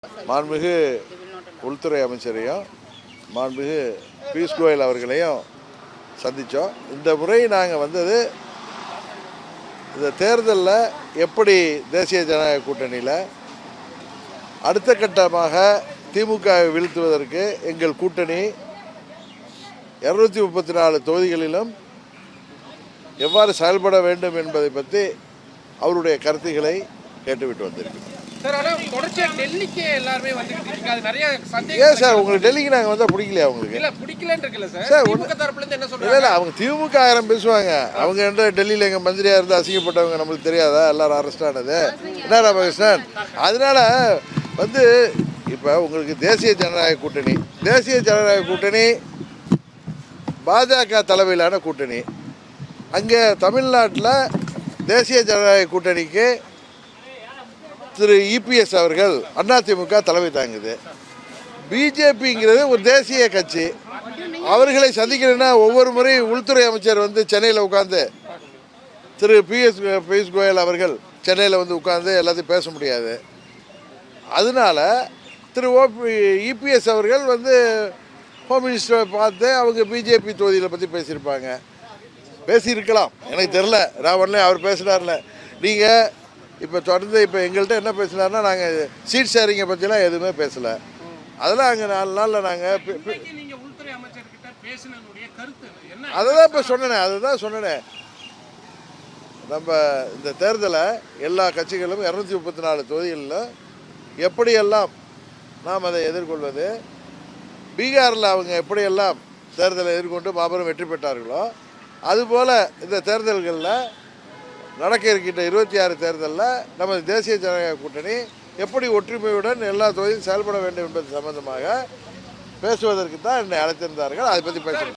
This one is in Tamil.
மாண்புமிகு உள்துறை அமைச்சரையும் மாண்புமிகு பியூஷ் கோயல் அவர்களையும் சந்தித்தோம். இந்த முறை நாங்கள் வந்தது இந்த தேர்தலில் எப்படி தேசிய ஜனநாயக கூட்டணியில் அடுத்த கட்டமாக திமுகவை வீழ்த்துவதற்கு எங்கள் கூட்டணி 234 தொகுதிகளிலும் எவ்வாறு செயல்பட வேண்டும் என்பதை பற்றி அவருடைய கருத்துக்களை கேட்டுவிட்டு வந்திருக்கிறோம். ஏன் சார் உங்களுக்கு டெல்லிக்கு நாங்கள் வந்தால் பிடிக்கலையா உங்களுக்கு? இல்லை அவங்க திமுக 1000 பேசுவாங்க. அவங்க என்ன டெல்லியில் எங்கள் மந்திரியாக இருந்து அசிங்கப்பட்டவங்க நம்மளுக்கு தெரியாதா? எல்லாரும் அரெஸ்ட் ஆனது என்ன ராமகிருஷ்ணன்? அதனால இப்போ உங்களுக்கு தேசிய ஜனநாயக கூட்டணி பாஜக தலைமையிலான கூட்டணி. அங்கே தமிழ்நாட்டில் தேசிய ஜனநாயக கூட்டணிக்கு திரு இபிஎஸ் அவர்கள் அதிமுக தலைமை தாங்குது. பிஜேபிங்கிறது ஒரு தேசிய கட்சி. அவர்களை சந்திக்கணும்னா ஒவ்வொரு முறையும் உள்துறை அமைச்சர் சென்னையில் உட்காந்து திரு பியூஷ் கோயல் அவர்கள் சென்னையில் உட்காந்து எல்லாத்தையும் பேச முடியாது. அதனால திரு இபிஎஸ் அவர்கள் ஹோம் மினிஸ்டரை பார்த்து அவங்க பிஜேபி தொகுதிகளை பற்றி பேசியிருக்கலாம், எனக்கு தெரில. நான் உடனே அவர் பேசினார்ல. நீங்கள் இப்போ தொடர்ந்து இப்போ எங்கள்கிட்ட என்ன பேசினார்னா, நாங்கள் சீட் ஷேரிங்கை பற்றிலாம் எதுவுமே பேசலை. அதெல்லாம் அங்கே 4 நாளில் நாங்கள் அதுதான் இப்போ சொன்னேன். நம்ம இந்த தேர்தலை எல்லா கட்சிகளும் 234 தொகுதிகளில் எப்படியெல்லாம் நாம் அதை எதிர்கொள்வது, பீகாரில் அவங்க எப்படியெல்லாம் தேர்தலை எதிர்கொண்டு மாபெரும் வெற்றி பெற்றார்களோ அதுபோல் இந்த தேர்தல்களில் நடக்க இருக்கின்ற 26 தேர்தலில் நமது தேசிய ஜனநாயக கூட்டணி எப்படி ஒற்றுமையுடன் எல்லா தொகுதியும் செயல்பட வேண்டும் என்பது சம்பந்தமாக பேசுவதற்கு தான் என்னை அழைத்திருந்தார்கள். அதை பற்றி பேசுகிறேன்.